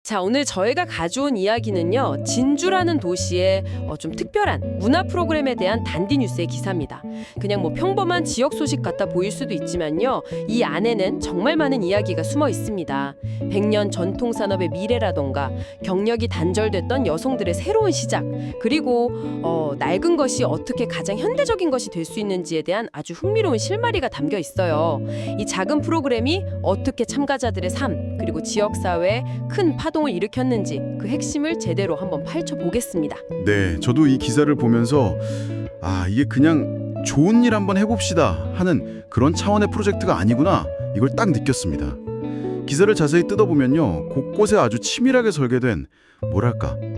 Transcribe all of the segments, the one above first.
자, 오늘 저희가 가져온 이야기는요, 진주라는 도시의 좀 특별한 문화 프로그램에 대한 단디 뉴스의 기사입니다. 그냥 뭐 평범한 지역 소식 같아 보일 수도 있지만요, 이 안에는 정말 많은 이야기가 숨어 있습니다. 100년 전통 산업의 미래라던가 경력이 단절됐던 여성들의 새로운 시작, 그리고 낡은 것이 어떻게 가장 현대적인 것이 될 수 있는지에 대한 아주 흥미로운 실마리가 담겨 있어요. 이 작은 프로그램이 어떻게 참가자들의 삶, 그리고 지역사회에 큰 파동을 일으켰는지 그 핵심을 제대로 한번 파헤쳐보겠습니다. 네, 저도 이 기사를 보면서 이게 그냥 좋은 일 한번 해봅시다 하는 그런 차원의 프로젝트가 아니구나, 이걸 딱 느꼈습니다. 기사를 자세히 뜯어보면요, 곳곳에 아주 치밀하게 설계된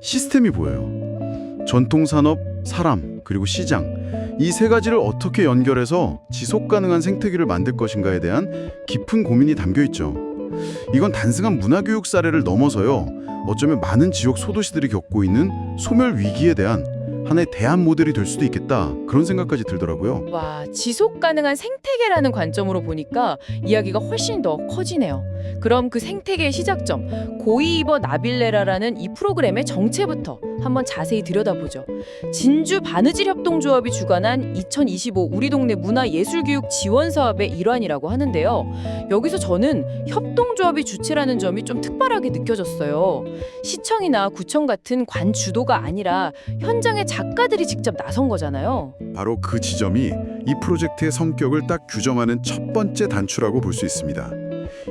시스템이 보여요. 전통산업, 사람, 그리고 시장, 이 세 가지를 어떻게 연결해서 지속가능한 생태계를 만들 것인가에 대한 깊은 고민이 담겨있죠. 이건 단순한 문화교육 사례를 넘어서요, 어쩌면 많은 지역 소도시들이 겪고 있는 소멸 위기에 대한 하나의 대안 모델이 될 수도 있겠다, 그런 생각까지 들더라고요. 와, 지속 가능한 생태계라는 관점으로 보니까 이야기가 훨씬 더 커지네요. 그럼 그 생태계의 시작점, 고이이버 나빌레라라는 이 프로그램의 정체부터 한번 자세히 들여다보죠. 진주 바느질 협동조합이 주관한 2025 우리 동네 문화예술교육 지원 사업의 일환이라고 하는데요. 여기서 저는 협동조합이 주체라는 점이 좀 특별하게 느껴졌어요. 시청이나 구청 같은 관 주도가 아니라 현장의 작가들이 직접 나선 거잖아요. 바로 그 지점이 이 프로젝트의 성격을 딱 규정하는 첫 번째 단추라고 볼 수 있습니다.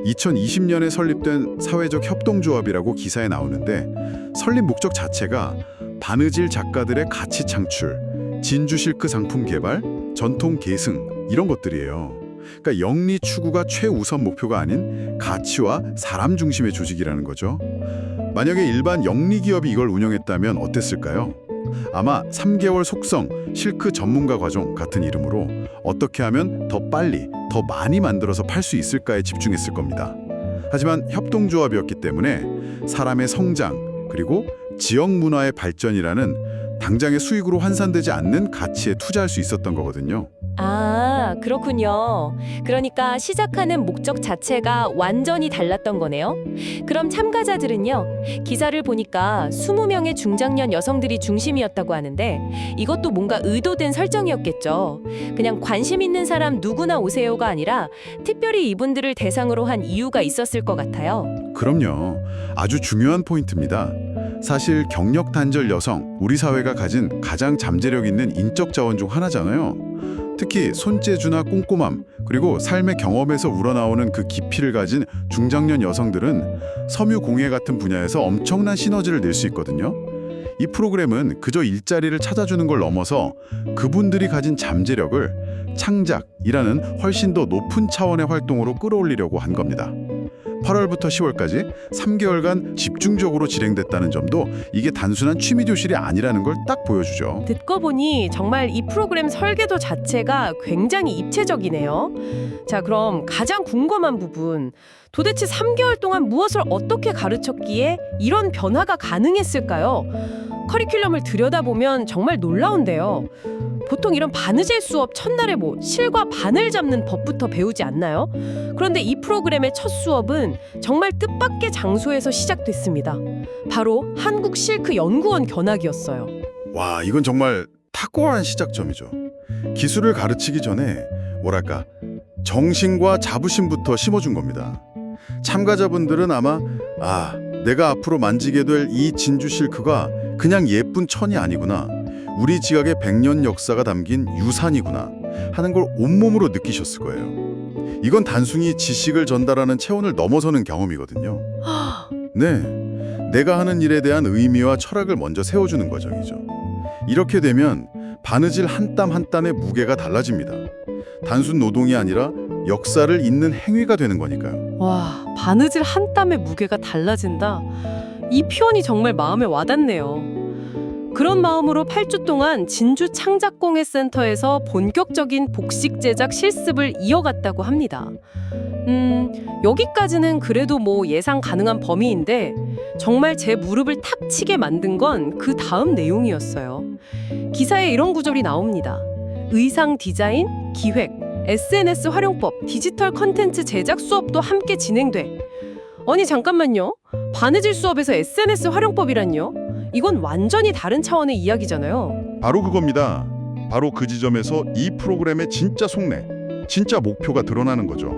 2020년에 설립된 사회적 협동조합이라고 기사에 나오는데, 설립 목적 자체가 바느질 작가들의 가치 창출, 진주 실크 상품 개발, 전통 계승, 이런 것들이에요. 그러니까 영리 추구가 최우선 목표가 아닌 가치와 사람 중심의 조직이라는 거죠. 만약에 일반 영리 기업이 이걸 운영했다면 어땠을까요? 아마 3개월 속성 실크 전문가 과정 같은 이름으로 어떻게 하면 더 빨리, 더 많이 만들어서 팔 수 있을까에 집중했을 겁니다. 하지만 협동조합이었기 때문에 사람의 성장, 그리고 지역 문화의 발전이라는 당장의 수익으로 환산되지 않는 가치에 투자할 수 있었던 거거든요. 아, 그렇군요. 그러니까 시작하는 목적 자체가 완전히 달랐던 거네요. 그럼 참가자들은요, 기사를 보니까 20명의 중장년 여성들이 중심이었다고 하는데 이것도 뭔가 의도된 설정이었겠죠. 그냥 관심 있는 사람 누구나 오세요가 아니라 특별히 이분들을 대상으로 한 이유가 있었을 것 같아요. 그럼요. 아주 중요한 포인트입니다. 사실 경력 단절 여성, 우리 사회가 가진 가장 잠재력 있는 인적 자원 중 하나잖아요. 특히 손재주나 꼼꼼함, 그리고 삶의 경험에서 우러나오는 그 깊이를 가진 중장년 여성들은 섬유 공예 같은 분야에서 엄청난 시너지를 낼 수 있거든요. 이 프로그램은 그저 일자리를 찾아주는 걸 넘어서 그분들이 가진 잠재력을 창작이라는 훨씬 더 높은 차원의 활동으로 끌어올리려고 한 겁니다. 8월부터 10월까지 3개월간 집중적으로 진행됐다는 점도 이게 단순한 취미 교실이 아니라는 걸 딱 보여주죠. 듣고 보니 정말 이 프로그램 설계도 자체가 굉장히 입체적이네요. 자, 그럼 가장 궁금한 부분, 도대체 3개월 동안 무엇을 어떻게 가르쳤기에 이런 변화가 가능했을까요? 커리큘럼을 들여다보면 정말 놀라운데요. 보통 이런 바느질 수업 첫날에 실과 바늘 잡는 법부터 배우지 않나요? 그런데 이 프로그램의 첫 수업은 정말 뜻밖의 장소에서 시작됐습니다. 바로 한국실크연구원 견학이었어요. 와, 이건 정말 탁월한 시작점이죠. 기술을 가르치기 전에 정신과 자부심부터 심어준 겁니다. 참가자분들은 아마 내가 앞으로 만지게 될 이 진주 실크가 그냥 예쁜 천이 아니구나, 우리 지역의 100년 역사가 담긴 유산이구나 하는 걸 온몸으로 느끼셨을 거예요. 이건 단순히 지식을 전달하는 체온을 넘어서는 경험이거든요. 네, 내가 하는 일에 대한 의미와 철학을 먼저 세워주는 과정이죠. 이렇게 되면 바느질 한 땀 한 땀의 무게가 달라집니다. 단순 노동이 아니라 역사를 잇는 행위가 되는 거니까요. 와, 바느질 한 땀의 무게가 달라진다. 이 표현이 정말 마음에 와닿네요. 그런 마음으로 8주 동안 진주 창작공예센터에서 본격적인 복식 제작 실습을 이어갔다고 합니다. 여기까지는 그래도 예상 가능한 범위인데 정말 제 무릎을 탁 치게 만든 건 그 다음 내용이었어요. 기사에 이런 구절이 나옵니다. 의상 디자인, 기획, SNS 활용법, 디지털 컨텐츠 제작 수업도 함께 진행돼. 아니 잠깐만요. 바느질 수업에서 SNS 활용법이란요? 이건 완전히 다른 차원의 이야기잖아요. 바로 그겁니다. 바로 그 지점에서 이 프로그램의 진짜 속내, 진짜 목표가 드러나는 거죠.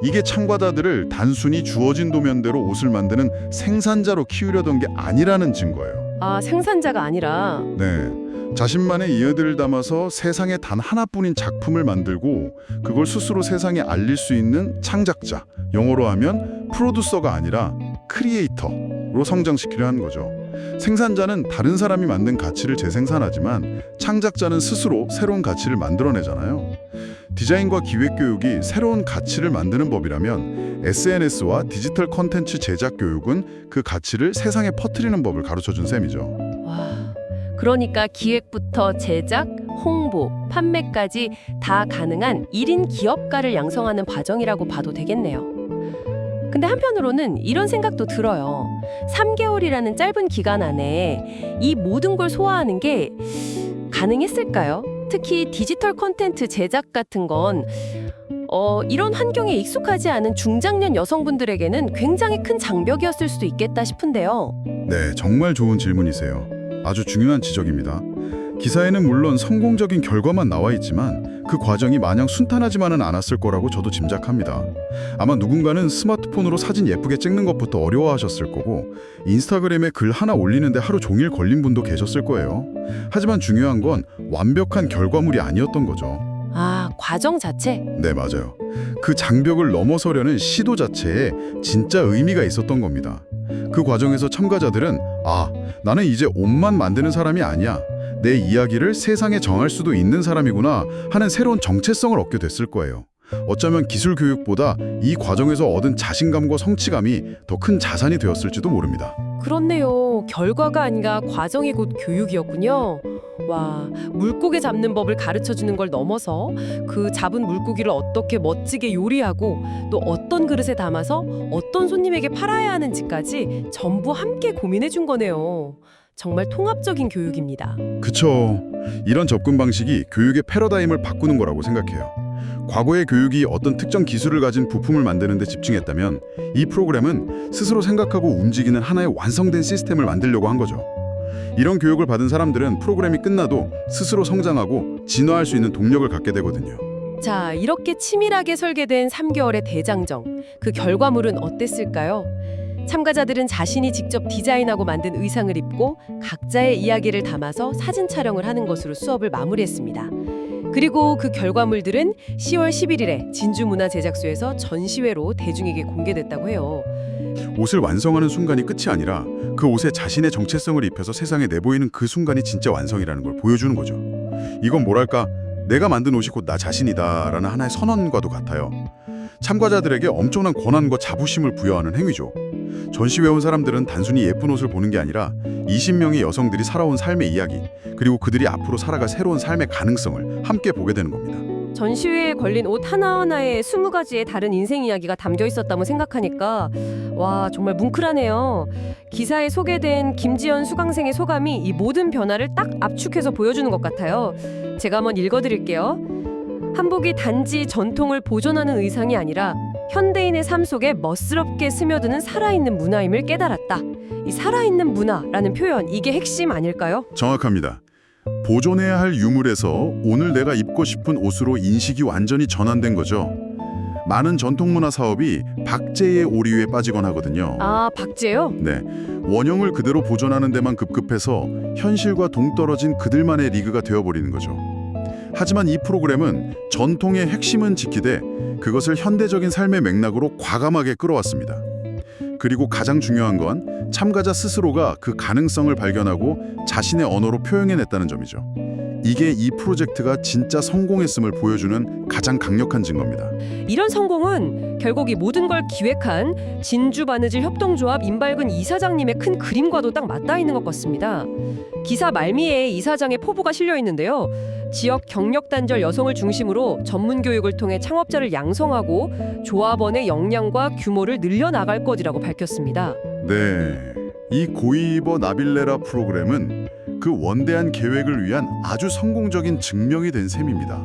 이게 참가자들을 단순히 주어진 도면대로 옷을 만드는 생산자로 키우려던 게 아니라는 증거예요. 아, 생산자가 아니라. 네, 자신만의 이해들을 담아서 세상에 단 하나뿐인 작품을 만들고 그걸 스스로 세상에 알릴 수 있는 창작자, 영어로 하면 프로듀서가 아니라 크리에이터로 성장시키려 하는 거죠. 생산자는 다른 사람이 만든 가치를 재생산하지만 창작자는 스스로 새로운 가치를 만들어내잖아요. 디자인과 기획 교육이 새로운 가치를 만드는 법이라면 SNS와 디지털 콘텐츠 제작 교육은 그 가치를 세상에 퍼뜨리는 법을 가르쳐준 셈이죠. 와, 그러니까 기획부터 제작, 홍보, 판매까지 다 가능한 1인 기업가를 양성하는 과정이라고 봐도 되겠네요. 근데 한편으로는 이런 생각도 들어요. 3개월이라는 짧은 기간 안에 이 모든 걸 소화하는 게 가능했을까요? 특히 디지털 콘텐츠 제작 같은 건 이런 환경에 익숙하지 않은 중장년 여성분들에게는 굉장히 큰 장벽이었을 수도 있겠다 싶은데요. 네, 정말 좋은 질문이세요. 아주 중요한 지적입니다. 기사에는 물론 성공적인 결과만 나와 있지만 그 과정이 마냥 순탄하지만은 않았을 거라고 저도 짐작합니다. 아마 누군가는 스마트폰으로 사진 예쁘게 찍는 것부터 어려워하셨을 거고 인스타그램에 글 하나 올리는데 하루 종일 걸린 분도 계셨을 거예요. 하지만 중요한 건 완벽한 결과물이 아니었던 거죠. 아, 과정 자체? 네, 맞아요. 그 장벽을 넘어서려는 시도 자체에 진짜 의미가 있었던 겁니다. 그 과정에서 참가자들은 나는 이제 옷만 만드는 사람이 아니야. 내 이야기를 세상에 정할 수도 있는 사람이구나 하는 새로운 정체성을 얻게 됐을 거예요. 어쩌면 기술 교육보다 이 과정에서 얻은 자신감과 성취감이 더 큰 자산이 되었을지도 모릅니다. 그렇네요. 결과가 아니라 과정이 곧 교육이었군요. 와, 물고기 잡는 법을 가르쳐주는 걸 넘어서 그 잡은 물고기를 어떻게 멋지게 요리하고 또 어떤 그릇에 담아서 어떤 손님에게 팔아야 하는지까지 전부 함께 고민해 준 거네요. 정말 통합적인 교육입니다. 그쵸. 이런 접근 방식이 교육의 패러다임을 바꾸는 거라고 생각해요. 과거의 교육이 어떤 특정 기술을 가진 부품을 만드는 데 집중했다면 이 프로그램은 스스로 생각하고 움직이는 하나의 완성된 시스템을 만들려고 한 거죠. 이런 교육을 받은 사람들은 프로그램이 끝나도 스스로 성장하고 진화할 수 있는 동력을 갖게 되거든요. 자, 이렇게 치밀하게 설계된 3개월의 대장정, 그 결과물은 어땠을까요? 참가자들은 자신이 직접 디자인하고 만든 의상을 입고 각자의 이야기를 담아서 사진 촬영을 하는 것으로 수업을 마무리했습니다. 그리고 그 결과물들은 10월 11일에 진주문화제작소에서 전시회로 대중에게 공개됐다고 해요. 옷을 완성하는 순간이 끝이 아니라 그 옷에 자신의 정체성을 입혀서 세상에 내보이는 그 순간이 진짜 완성이라는 걸 보여주는 거죠. 이건 뭐랄까, 내가 만든 옷이 곧 나 자신이다라는 하나의 선언과도 같아요. 참가자들에게 엄청난 권한과 자부심을 부여하는 행위죠. 전시회 온 사람들은 단순히 예쁜 옷을 보는 게 아니라 20명의 여성들이 살아온 삶의 이야기, 그리고 그들이 앞으로 살아갈 새로운 삶의 가능성을 함께 보게 되는 겁니다. 전시회에 걸린 옷 하나하나에 20가지의 다른 인생 이야기가 담겨 있었다고 생각하니까 와, 정말 뭉클하네요. 기사에 소개된 김지연 수강생의 소감이 이 모든 변화를 딱 압축해서 보여주는 것 같아요. 제가 한번 읽어드릴게요. 한복이 단지 전통을 보존하는 의상이 아니라 현대인의 삶 속에 멋스럽게 스며드는 살아있는 문화임을 깨달았다. 이 살아있는 문화라는 표현, 이게 핵심 아닐까요? 정확합니다. 보존해야 할 유물에서 오늘 내가 입고 싶은 옷으로 인식이 완전히 전환된 거죠. 많은 전통문화 사업이 박제의 오류에 빠지곤 하거든요. 아, 박제요? 네, 원형을 그대로 보존하는 데만 급급해서 현실과 동떨어진 그들만의 리그가 되어버리는 거죠. 하지만 이 프로그램은 전통의 핵심은 지키되 그것을 현대적인 삶의 맥락으로 과감하게 끌어왔습니다. 그리고 가장 중요한 건 참가자 스스로가 그 가능성을 발견하고 자신의 언어로 표현해냈다는 점이죠. 이게 이 프로젝트가 진짜 성공했음을 보여주는 가장 강력한 증거입니다. 이런 성공은 결국 이 모든 걸 기획한 진주바느질 협동조합 임발근 이사장님의 큰 그림과도 딱 맞닿아 있는 것 같습니다. 기사 말미에 이사장의 포부가 실려 있는데요. 지역 경력 단절 여성을 중심으로 전문 교육을 통해 창업자를 양성하고 조합원의 역량과 규모를 늘려나갈 것이라고 밝혔습니다. 네, 이 고이버 나빌레라 프로그램은 그 원대한 계획을 위한 아주 성공적인 증명이 된 셈입니다.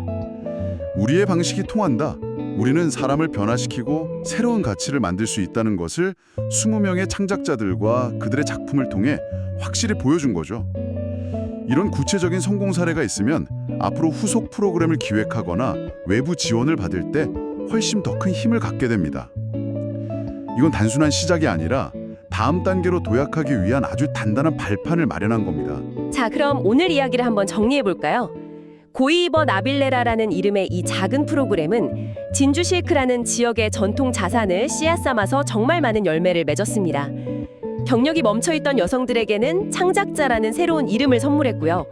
우리의 방식이 통한다. 우리는 사람을 변화시키고 새로운 가치를 만들 수 있다는 것을 20명의 창작자들과 그들의 작품을 통해 확실히 보여준 거죠. 이런 구체적인 성공 사례가 있으면 앞으로 후속 프로그램을 기획하거나 외부 지원을 받을 때 훨씬 더 큰 힘을 갖게 됩니다. 이건 단순한 시작이 아니라 다음 단계로 도약하기 위한 아주 단단한 발판을 마련한 겁니다. 자, 그럼 오늘 이야기를 한번 정리해 볼까요? 고이버 나빌레라라는 이름의 이 작은 프로그램은 진주 실크라는 지역의 전통 자산을 씨앗 삼아서 정말 많은 열매를 맺었습니다. 경력이 멈춰있던 여성들에게는 창작자라는 새로운 이름을 선물했고요.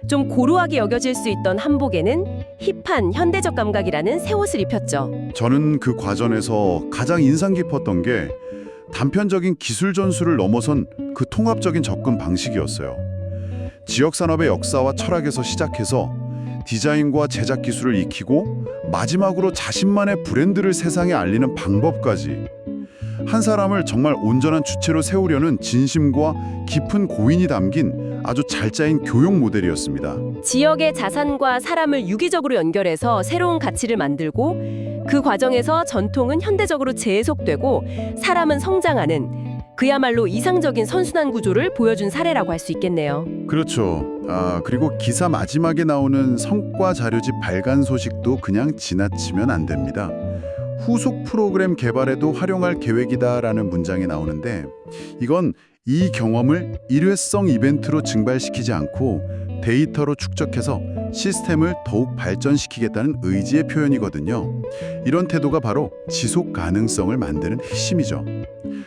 좀 고루하게 여겨질 수 있던 한복에는 힙한 현대적 감각이라는 새 옷을 입혔죠. 저는 그 과정에서 가장 인상 깊었던 게 단편적인 기술 전수를 넘어선 그 통합적인 접근 방식이었어요. 지역 산업의 역사와 철학에서 시작해서 디자인과 제작 기술을 익히고 마지막으로 자신만의 브랜드를 세상에 알리는 방법까지, 한 사람을 정말 온전한 주체로 세우려는 진심과 깊은 고인이 담긴 아주 잘 짜인 교육 모델이었습니다. 지역의 자산과 사람을 유기적으로 연결해서 새로운 가치를 만들고 그 과정에서 전통은 현대적으로 재해석되고 사람은 성장하는, 그야말로 이상적인 선순환 구조를 보여준 사례라고 할 수 있겠네요. 그렇죠. 그리고 기사 마지막에 나오는 성과 자료집 발간 소식도 그냥 지나치면 안 됩니다. 후속 프로그램 개발에도 활용할 계획이다라는 문장이 나오는데, 이건 이 경험을 일회성 이벤트로 증발시키지 않고 데이터로 축적해서 시스템을 더욱 발전시키겠다는 의지의 표현이거든요. 이런 태도가 바로 지속 가능성을 만드는 핵심이죠.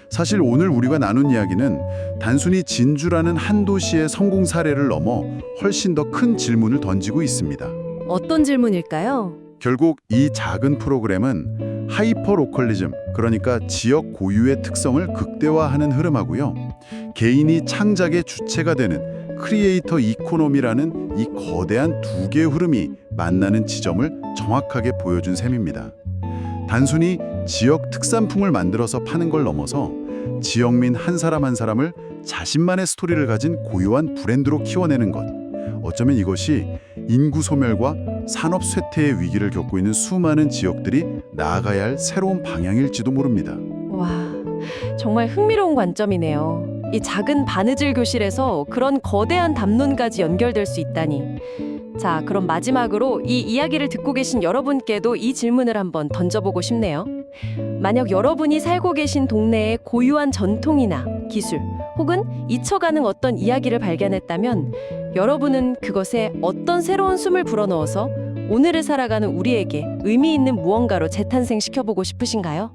사실 오늘 우리가 나눈 이야기는 단순히 진주라는 한 도시의 성공 사례를 넘어 훨씬 더 큰 질문을 던지고 있습니다. 어떤 질문일까요? 결국 이 작은 프로그램은 하이퍼 로컬리즘, 그러니까 지역 고유의 특성을 극대화하는 흐름하고요. 개인이 창작의 주체가 되는 크리에이터 이코노미라는 이 거대한 두 개의 흐름이 만나는 지점을 정확하게 보여준 셈입니다. 단순히 지역 특산품을 만들어서 파는 걸 넘어서 지역민 한 사람 한 사람을 자신만의 스토리를 가진 고유한 브랜드로 키워내는 것. 어쩌면 이것이 인구 소멸과 산업 쇠퇴의 위기를 겪고 있는 수많은 지역들이 나아가야 할 새로운 방향일지도 모릅니다. 와, 정말 흥미로운 관점이네요. 이 작은 바느질 교실에서 그런 거대한 담론까지 연결될 수 있다니. 자, 그럼 마지막으로 이 이야기를 듣고 계신 여러분께도 이 질문을 한번 던져보고 싶네요. 만약 여러분이 살고 계신 동네의 고유한 전통이나 기술 혹은 잊혀가는 어떤 이야기를 발견했다면 여러분은 그것에 어떤 새로운 숨을 불어넣어서 오늘을 살아가는 우리에게 의미 있는 무언가로 재탄생시켜보고 싶으신가요?